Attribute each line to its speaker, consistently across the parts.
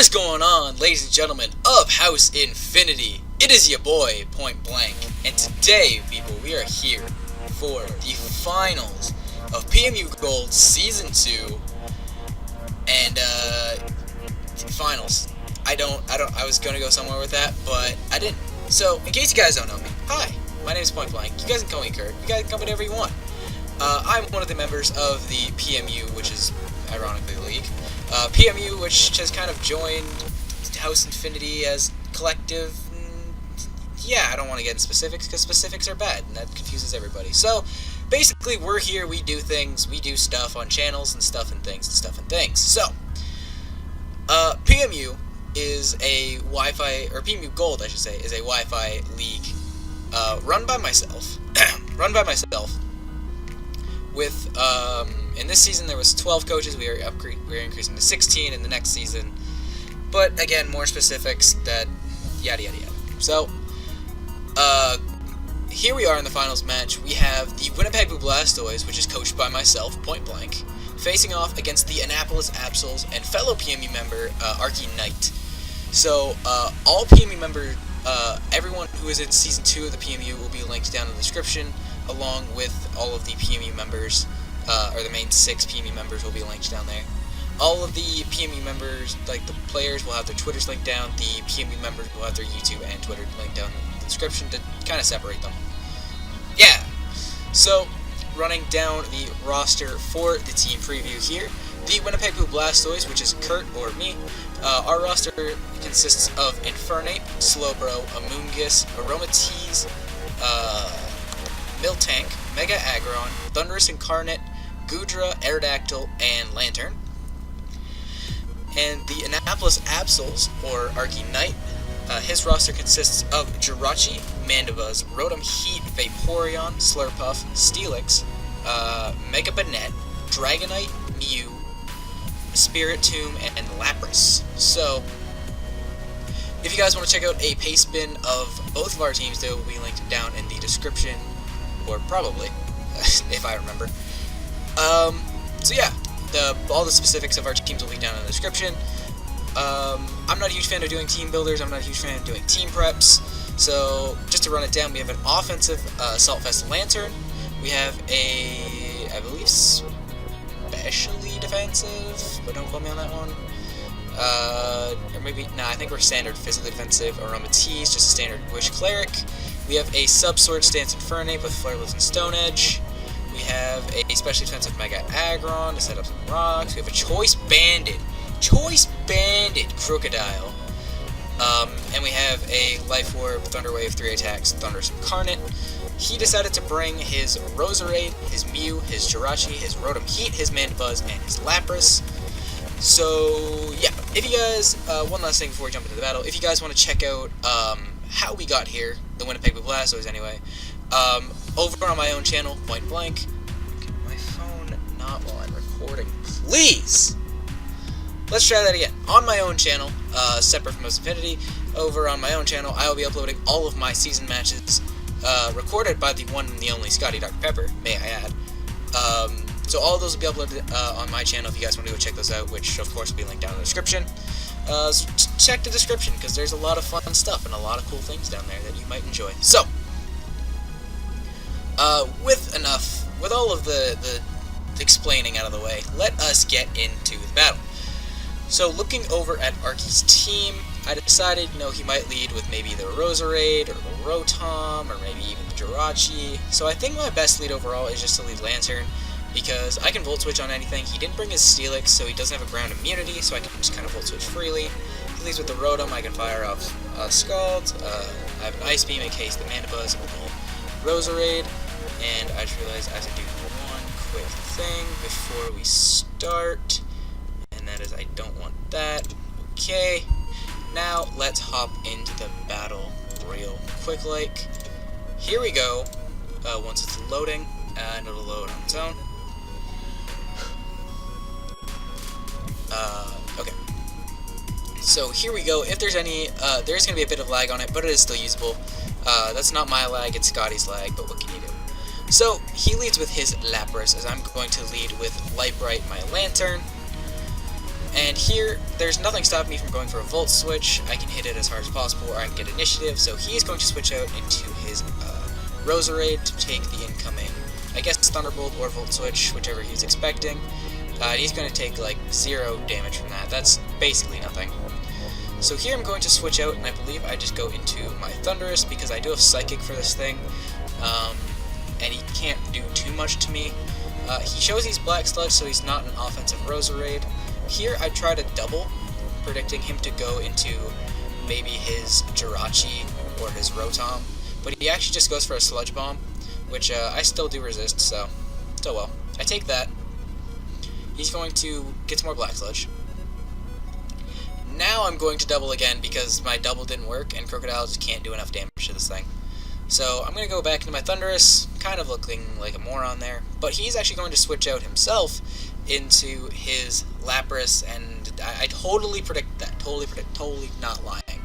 Speaker 1: What is going on, ladies and gentlemen of House Infinity? It is your boy, Pointblanke, and today, people, we are here for the finals of PMU Gold Season 2, and, finals. I was gonna go somewhere with that, but I didn't. So, in case you guys don't know me, hi, my name is Pointblanke. You guys can call me Kurt. You guys can call me whatever you want. I'm one of the members of the PMU, which is, ironically, the league. PMU, which has kind of joined House Infinity as collective. Yeah, I don't want to get into specifics, because specifics are bad, and that confuses everybody. So, basically, we're here, we do things, we do stuff on channels, and stuff and things, and stuff and things. So, PMU is a Wi-Fi, or PMU Gold, I should say, is a Wi-Fi league, run by myself, with, in this season there was 12 coaches. We are increasing to 16 in the next season, but again, more specifics, that yada yada yada. So, here we are in the finals match. We have the Winnipeg Blue Blastoise, which is coached by myself, Pointblanke, facing off against the Annapolis Absols and fellow PMU member, ArkiKnight. So, all PMU members, everyone who is in Season 2 of the PMU will be linked down in the description, along with all of the PMU members, or the main 6 PMU members will be linked down there. All of the PMU members, like the players, will have their Twitters linked down. The PMU members will have their YouTube and Twitter linked down in the description to kind of separate them. Yeah! So, running down the roster for the team preview here, the Winnipeg Blue Blastoise, which is Kurt or me. Our roster consists of Infernape, Slowbro, Amoonguss, Aromatisse, Miltank, Mega Aggron, Thunderous Incarnate, Goodra, Aerodactyl, and Lantern. And the Annapolis Absols, or ArkiKnight, his roster consists of Jirachi, Mandibuzz, Rotom Heat, Vaporeon, Slurpuff, Steelix, Mega Banette, Dragonite, Mew, Spiritomb, and Lapras. So, if you guys want to check out a pace spin of both of our teams, they will be linked down in the description, or probably, if I remember. So yeah, all the specifics of our teams will be down in the description. I'm not a huge fan of doing team builders, I'm not a huge fan of doing team preps, so just to run it down, we have an offensive Saltfest Lantern, we have a, I believe, specially defensive, but don't quote me on that one. Or maybe, nah, I think we're standard physically defensive. Aromatisse, just a standard Wish Cleric. We have a Sub-Sword Stance Infernape with Flare Blitz and Stone Edge. We have a specially defensive Mega Aggron to set up some rocks. We have a Choice Banded Crocodile. And we have a Life Orb, Thunder Wave, 3 attacks, Thunderous Incarnate. He decided to bring his Roserade, his Mew, his Jirachi, his Rotom Heat, his Mandibuzz, and his Lapras. So, yeah, if you guys, one last thing before we jump into the battle, if you guys want to check out how we got here, the Winnipeg Blue Blastoise anyway, over on my own channel, Pointblanke. My phone not while I'm recording, please! Let's try that again. On my own channel, separate from House Infinity, over on my own channel, I will be uploading all of my season matches, recorded by the one and the only Scotty Dr. Pepper, may I add. So all of those will be uploaded on my channel if you guys want to go check those out, which of course will be linked down in the description. So check the description, because there's a lot of fun stuff and a lot of cool things down there that you might enjoy. So, with all of the explaining out of the way, let us get into the battle. So looking over at Arky's team, I decided, he might lead with maybe the Roserade, or the Rotom, or maybe even the Jirachi. So I think my best lead overall is just to lead Lantern, because I can Volt Switch on anything. He didn't bring his Steelix, so he doesn't have a ground immunity, so I can just kind of Volt Switch freely. He leads with the Rotom, I can fire off Scald. I have an Ice Beam in case the Mandibuzz will Roserade. And I just realized I have to do one quick thing before we start, and that is I don't want that. Okay, now let's hop into the battle real quick like. Here we go. Once it's loading, and it'll load on its own. Okay. So here we go. If there's any, there's going to be a bit of lag on it, but it is still usable. That's not my lag, it's Scotty's lag, but what can you do? So, he leads with his Lapras, as I'm going to lead with Light Bright, my Lantern. And here, there's nothing stopping me from going for a Volt Switch. I can hit it as hard as possible, or I can get Initiative, so he's going to switch out into his Roserade to take the incoming, I guess, Thunderbolt or Volt Switch, whichever he's expecting. He's going to take, like, 0 damage from that. That's basically nothing. So here I'm going to switch out, and I believe I just go into my Thundurus, because I do have Psychic for this thing, and he can't do too much to me. He shows he's Black Sludge, so he's not an offensive Roserade. Here I try to double, predicting him to go into maybe his Jirachi or his Rotom, but he actually just goes for a Sludge Bomb, which I still do resist, so well. I take that. He's going to get some more Black Sludge. Now I'm going to double again because my double didn't work and Crocodile just can't do enough damage to this thing. So I'm going to go back into my Thundurus, kind of looking like a moron there, but he's actually going to switch out himself into his Lapras, and I totally predict that, totally not lying.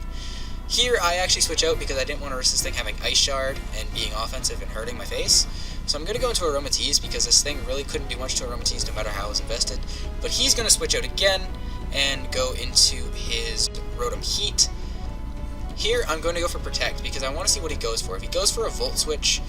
Speaker 1: Here I actually switch out because I didn't want to risk this thing having Ice Shard and being offensive and hurting my face. So I'm going to go into Aromatisse because this thing really couldn't do much to Aromatisse no matter how I was invested. But he's going to switch out again and go into his Rotom Heat. Here I'm going to go for Protect because I want to see what he goes for. If he goes for a Volt Switch,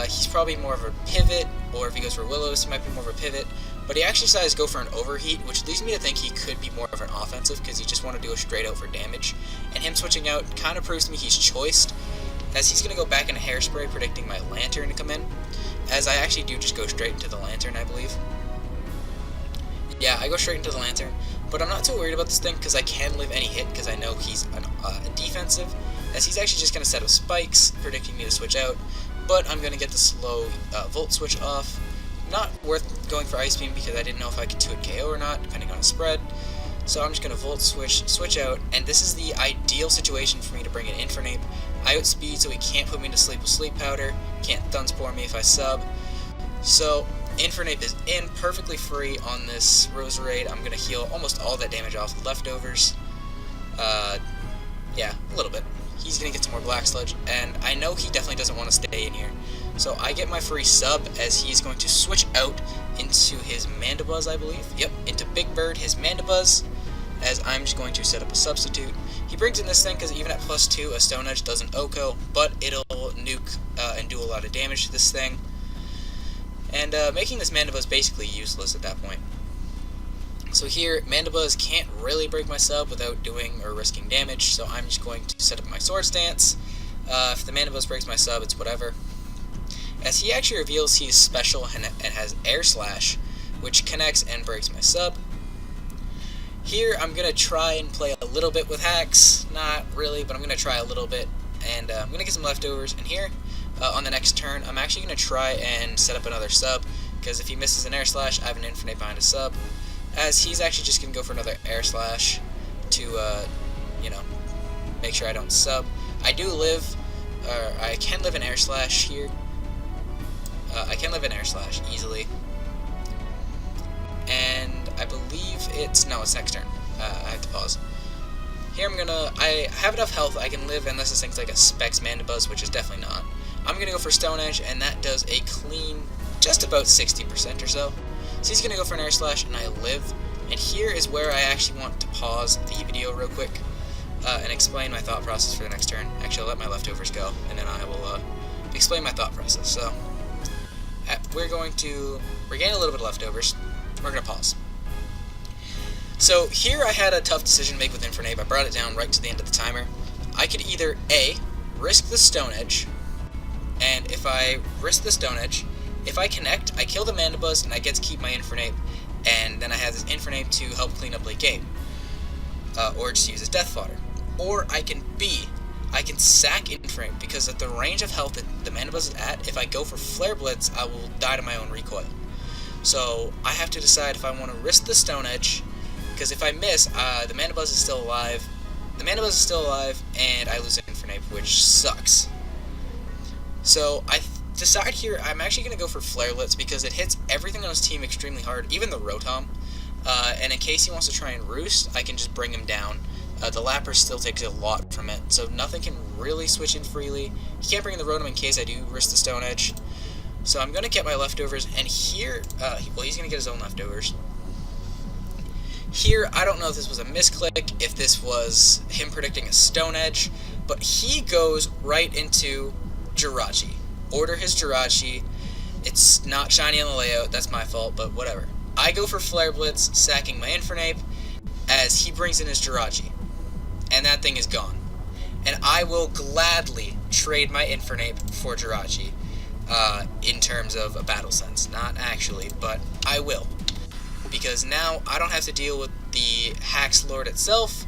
Speaker 1: he's probably more of a pivot, or if he goes for Willows, he might be more of a pivot. But he actually decides to go for an Overheat, which leads me to think he could be more of an offensive because he just want to do a straight out for damage. And him switching out kind of proves to me he's choiced, as he's going to go back into Hairspray, predicting my Lantern to come in, as I actually do just go straight into the Lantern, I believe. Yeah, I go straight into the Lantern, but I'm not too worried about this thing because I can live any hit because I know he's a defensive, as he's actually just going to set up Spikes, predicting me to switch out, but I'm going to get the slow Volt Switch off. Not worth going for Ice Beam because I didn't know if I could 2-hit KO or not, depending on the spread. So I'm just going to Volt switch out, and this is the ideal situation for me to bring in Infernape. I outspeed so he can't put me to sleep with Sleep Powder, can't Thunspore me if I sub. So Infernape is in perfectly free on this Roserade. I'm going to heal almost all that damage off leftovers. Yeah, a little bit. He's going to get some more Black Sludge, and I know he definitely doesn't want to stay in here. So I get my free sub as he's going to switch out into his Mandibuzz, I believe. Yep, into Big Bird, his Mandibuzz, as I'm just going to set up a substitute. He brings in this thing because even at +2, a Stone Edge doesn't OHKO, but it'll nuke and do a lot of damage to this thing. And making this Mandibuzz basically useless at that point. So here, Mandibuzz can't really break my sub without doing or risking damage, so I'm just going to set up my Swords Dance. If the Mandibuzz breaks my sub, it's whatever. As he actually reveals he's special and has Air Slash, which connects and breaks my sub. Here, I'm going to try and play a little bit with hacks. Not really, but I'm going to try a little bit. And I'm going to get some leftovers. And here, on the next turn, I'm actually going to try and set up another sub, because if he misses an Air Slash, I have an Infernape behind his sub. As he's actually just going to go for another Air Slash to, you know, make sure I don't sub. I do live, or I can live an Air Slash here. I can live an Air Slash easily. And I believe it's next turn. I have to pause. Here I have enough health I can live unless this thing's like a Specs Mandibuzz, which is definitely not. I'm going to go for Stone Edge, and that does a clean just about 60% or so. So he's going to go for an Air Slash, and I live. And here is where I actually want to pause the video real quick and explain my thought process for the next turn. Actually, I'll let my leftovers go, and then I will explain my thought process. So we're getting a little bit of leftovers. We're going to pause. So here I had a tough decision to make with Infernape. I brought it down right to the end of the timer. I could either A, risk the Stone Edge, and if I risk the Stone Edge, if I connect, I kill the Mandibuzz and I get to keep my Infernape, and then I have this Infernape to help clean up late game, or just use as death fodder. Or I can B, I can sack Infernape, because at the range of health that the Mandibuzz is at, if I go for Flare Blitz, I will die to my own recoil. So I have to decide if I want to risk the Stone Edge, because if I miss, the Mandibuzz is still alive. The Mandibuzz is still alive, and I lose Infernape, which sucks. So I decide here I'm actually going to go for Flare Blitz because it hits everything on his team extremely hard, even the Rotom. And in case he wants to try and roost, I can just bring him down. The Lapras still takes a lot from it, so nothing can really switch in freely. He can't bring in the Rotom in case I do risk the Stone Edge. So I'm going to get my leftovers, and here, well, he's going to get his own leftovers. Here, I don't know if this was a misclick, if this was him predicting a Stone Edge, but he goes right into Jirachi. Order his Jirachi. It's not shiny on the layout, that's my fault, but whatever. I go for Flare Blitz, sacking my Infernape, as he brings in his Jirachi. And that thing is gone. And I will gladly trade my Infernape for Jirachi, in terms of a battle sense. Not actually, but I will. Because now I don't have to deal with the Hax Lord itself,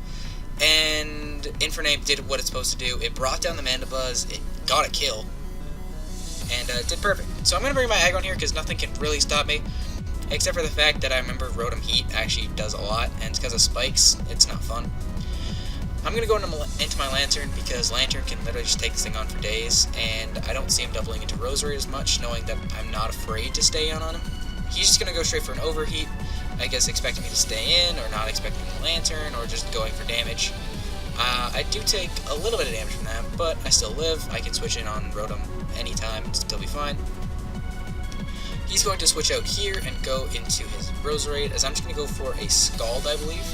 Speaker 1: and Infernape did what it's supposed to do. It brought down the Mandibuzz, it got a kill, and did perfect. So I'm going to bring my Aggron here because nothing can really stop me, except for the fact that I remember Rotom Heat actually does a lot, and it's because of spikes. It's not fun. I'm going to go into my Lantern because Lantern can literally just take this thing on for days, and I don't see him doubling into Roserade as much, knowing that I'm not afraid to stay on him. He's just going to go straight for an Overheat, I guess expecting me to stay in, or not expecting the Lantern, or just going for damage. I do take a little bit of damage from that, but I still live. I can switch in on Rotom anytime and still be fine. He's going to switch out here and go into his Roserade, as I'm just going to go for a Scald, I believe.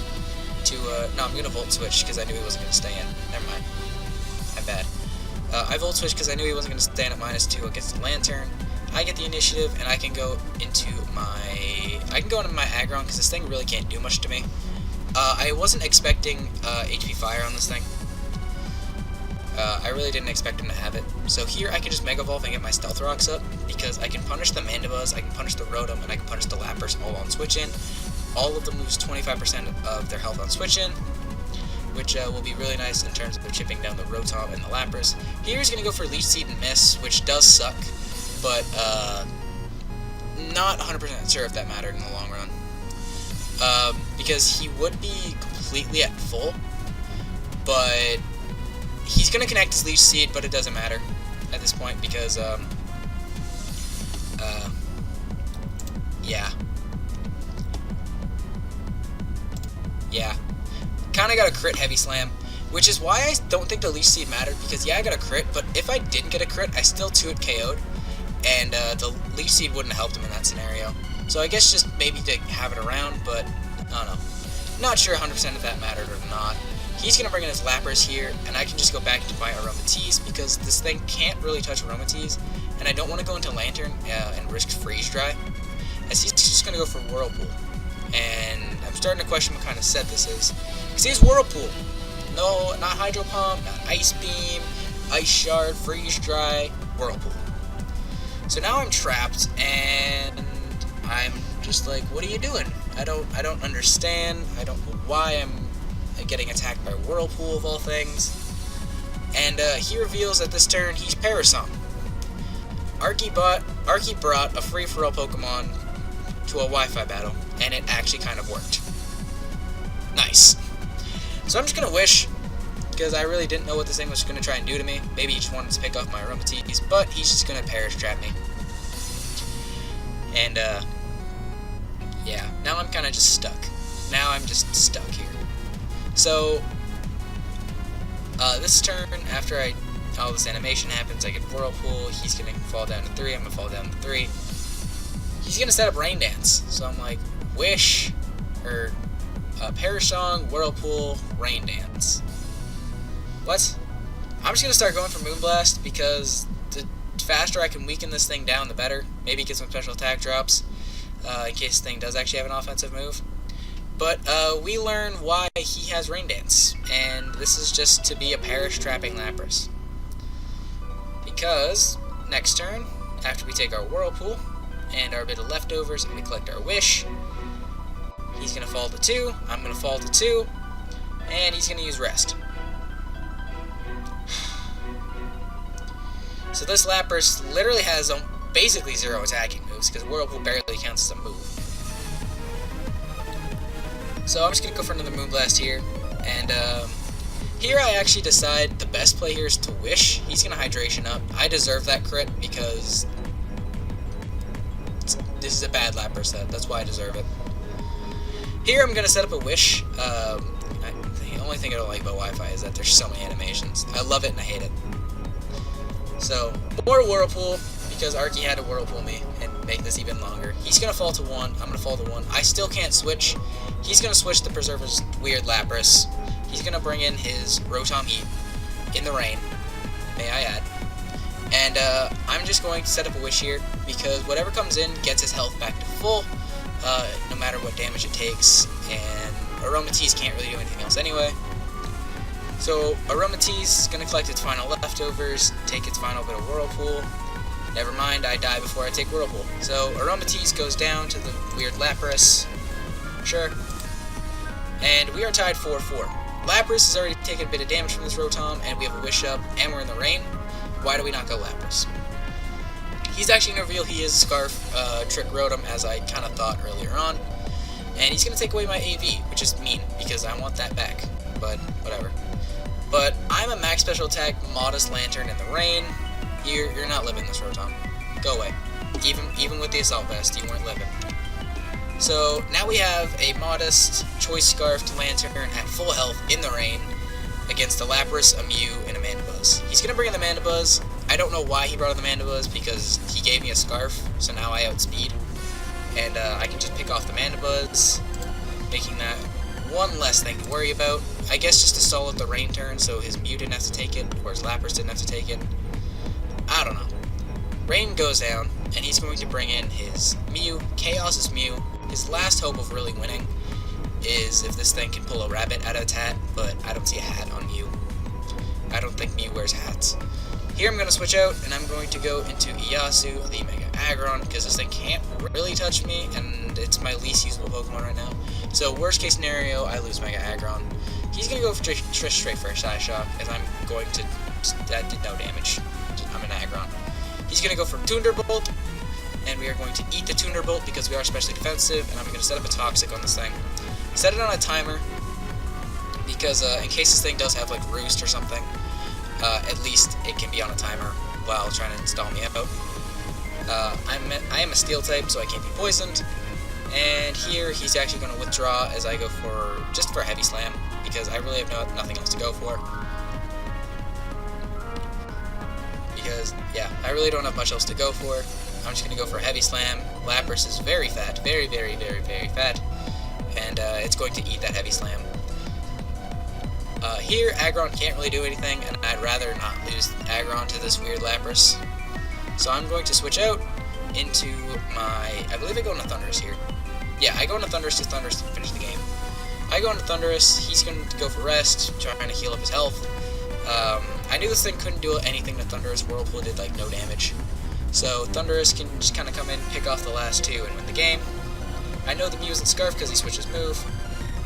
Speaker 1: No, I'm going to Volt Switch because I knew he wasn't going to stay in. Never mind. I'm bad. I Volt Switch because I knew he wasn't going to stay in at -2 against the Lantern. I get the initiative, and I can go into my Aggron because this thing really can't do much to me. I wasn't expecting HP Fire on this thing. I really didn't expect him to have it. So here I can just Mega Evolve and get my Stealth Rocks up because I can punish the Mandibuzz, I can punish the Rotom, and I can punish the Lapras all on Switch In. All of them lose 25% of their health on Switch In, which will be really nice in terms of chipping down the Rotom and the Lapras. Here he's going to go for Leech Seed and Miss, which does suck, but not 100% sure if that mattered in the long run. Because he would be completely at full, but he's going to connect his Leech Seed, but it doesn't matter at this point because, yeah. Kind of got a crit Heavy Slam, which is why I don't think the Leech Seed mattered, because yeah, I got a crit, but if I didn't get a crit, I still 2-hit KO'd, and the Leech Seed wouldn't have helped him in that scenario. So I guess just maybe to have it around, but I don't know. Not sure 100% if that mattered or not. He's going to bring in his Lapras here, and I can just go back into my Aromatisse, because this thing can't really touch Aromatisse, and I don't want to go into Lantern and risk Freeze Dry, as he's just going to go for Whirlpool. And I'm starting to question what kind of set this is, because he has Whirlpool. No, not Hydro Pump, not Ice Beam, Ice Shard, Freeze Dry, Whirlpool. So now I'm trapped, and I'm just like, what are you doing? I don't understand. I don't know why I'm getting attacked by Whirlpool of all things. And he reveals that this turn he's Parasong. Arki brought a free-for-all Pokemon to a Wi-Fi battle, and it actually kind of worked. Nice. So I'm just gonna wish, because I really didn't know what this thing was gonna try and do to me. Maybe he just wanted to pick off my Aromatisse, but he's just gonna Perish Trap me. And yeah, now I'm kind of just stuck. Now I'm just stuck here. So this turn, after all this animation happens, I get Whirlpool. He's gonna fall down to 3. I'm gonna fall down to 3. He's gonna set up Rain Dance. So I'm like, Wish, or Parasong, Whirlpool, Rain Dance. What? I'm just gonna start going for Moonblast, because the faster I can weaken this thing down, the better. Maybe get some special attack drops, in case the thing does actually have an offensive move. But we learn why he has Rain Dance, and this is just to be a Perish Trapping Lapras. Because next turn, after we take our Whirlpool and our bit of leftovers and we collect our Wish, he's going to fall to 2, I'm going to fall to 2, and he's going to use Rest. So this Lapras literally has basically 0 attacking moves, because Whirlpool barely counts as a move. So I'm just going to go for another Moonblast here, and here I actually decide the best play here is to Wish. He's going to Hydration up. I deserve that crit, because this is a bad Lapras set. That's why I deserve it. Here I'm going to set up a Wish. The only thing I don't like about Wi-Fi is that there's so many animations. I love it and I hate it. So, more Whirlpool, because Arki had to Whirlpool me, and make this even longer. He's going to fall to 1. I'm going to fall to 1. I still can't switch. He's going to switch the Preserver's weird Lapras. He's going to bring in his Rotom Heat in the rain, may I add. And I'm just going to set up a Wish here, because whatever comes in gets his health back to full, no matter what damage it takes, and Aromatisse can't really do anything else anyway. So Aromatisse is going to collect its final leftovers, take its final bit of Whirlpool. Never mind, I die before I take Whirlpool. So Aromatisse goes down to the weird Lapras. Sure. And we are tied 4-4. Lapras has already taken a bit of damage from this Rotom, and we have a Wish up, and we're in the rain. Why do we not go Lapras? He's actually going to reveal he is Scarf Trick Rotom, as I kind of thought earlier on. And he's going to take away my AV, which is mean, because I want that back. But, whatever. But I'm a max special attack, Modest Lantern in the rain. You're not living this, Rotom. Go away. Even with the Assault Vest, you weren't living. So, now we have a Modest Choice Scarfed Lantern at full health in the rain against a Lapras, a Mew, and a Mandibuzz. He's going to bring in the Mandibuzz. I don't know why he brought in the Mandibuzz, because he gave me a Scarf, so now I outspeed. And I can just pick off the Mandibuzz, making that one less thing to worry about. I guess just to stall out the rain turn, so his Mew didn't have to take it, or his Lapras didn't have to take it. I don't know. Rain goes down, and he's going to bring in his Mew, Chaos's Mew. His last hope of really winning is if this thing can pull a rabbit out of its hat, but I don't see a hat on Mew. I don't think Mew wears hats. Here I'm going to switch out, and I'm going to go into Iyasu, the Mega Aggron, because this thing can't really touch me, and it's my least usable Pokemon right now. So worst case scenario, I lose Mega Aggron. He's going to go for straight for a Side Shock, as I'm going to... that did no damage. I'm an Aggron. He's going to go for Thunderbolt, and we are going to eat the Thunderbolt because we are especially defensive, and I'm going to set up a Toxic on this thing. Set it on a timer, because in case this thing does have like Roost or something, at least it can be on a timer while trying to install me out. I am a Steel type, so I can't be poisoned, and here he's actually going to withdraw as I go for just for a Heavy Slam, because I really have nothing else to go for. Because, yeah, I really don't have much else to go for. I'm just going to go for a Heavy Slam. Lapras is very fat, very, very, very, very fat, and it's going to eat that Heavy Slam. Here, Aggron can't really do anything, and I'd rather not lose Aggron to this weird Lapras. So I'm going to switch out into my... I believe I go into Thundurus here. Yeah, I go into Thundurus to Thundurus to finish the game. I go into Thundurus, he's going to go for rest, trying to heal up his health. I knew this thing couldn't do anything to Thundurus. Whirlpool did like no damage. So Thundurus can just kind of come in, pick off the last two, and win the game. I know the Mew isn't Scarf because he switched his move.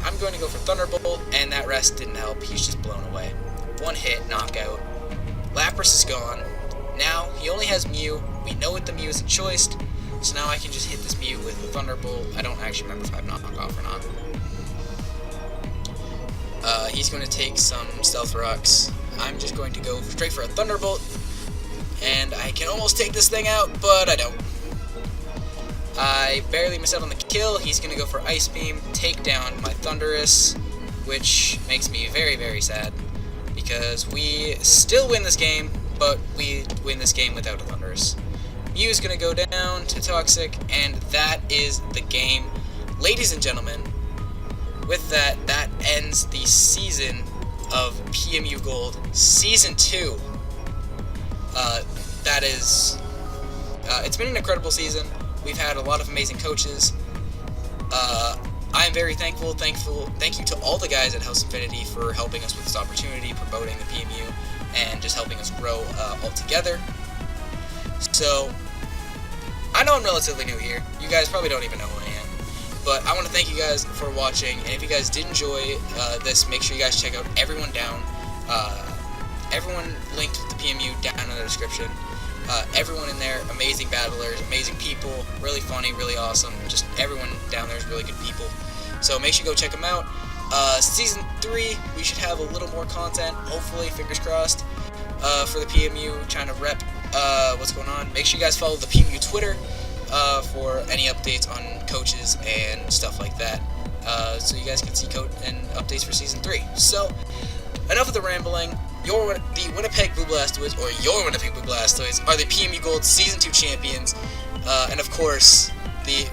Speaker 1: I'm going to go for Thunderbolt, and that rest didn't help. He's just blown away. One hit, knockout. Lapras is gone. Now, he only has Mew. We know what the Mew isn't choiced, so now I can just hit this Mew with the Thunderbolt. I don't actually remember if I have knockoff or not. He's going to take some Stealth Rocks. I'm just going to go straight for a Thunderbolt, and I can almost take this thing out, but I don't. I barely miss out on the kill. He's going to go for Ice Beam, take down my Thundurus, which makes me very, very sad, because we still win this game, but we win this game without a Thundurus. Mew's going to go down to Toxic, and that is the game. Ladies and gentlemen, with that, that ends the season of PMU Gold Season 2. That is... it's been an incredible season. We've had a lot of amazing coaches. I'm very thankful. Thank you to all the guys at House Infinity for helping us with this opportunity, promoting the PMU, and just helping us grow all together. So, I know I'm relatively new here. You guys probably don't even know who I am. But I want to thank you guys for watching, and if you guys did enjoy this, make sure you guys check out everyone down. Everyone linked with the PMU down in the description. Everyone in there, amazing battlers, amazing people, really funny, really awesome. Just everyone down there is really good people. So make sure you go check them out. Season 3, we should have a little more content, hopefully, fingers crossed, for the PMU, trying to rep what's going on. Make sure you guys follow the PMU Twitter for any updates on coaches and stuff like that, so you guys can see and updates for Season 3. So, enough of the rambling. The Winnipeg Blue Blastoise, or your Winnipeg Blue Blastoise, are the PMU Gold Season 2 champions. And of course,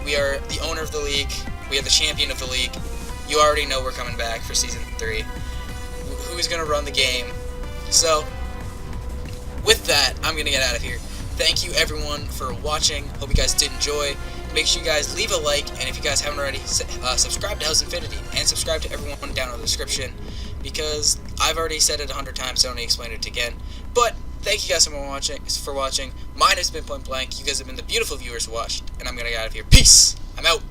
Speaker 1: we are the owner of the league. We are the champion of the league. You already know we're coming back for Season 3. Who's going to run the game? So, with that, I'm going to get out of here. Thank you, everyone, for watching. Hope you guys did enjoy. Make sure you guys leave a like, and if you guys haven't already, subscribe to House Infinity, and subscribe to everyone down in the description, because I've already said it 100 times, so I don't need to explain it again. But, thank you guys for watching. Mine has been Pointblanke. You guys have been the beautiful viewers who watched, and I'm going to get out of here. Peace! I'm out!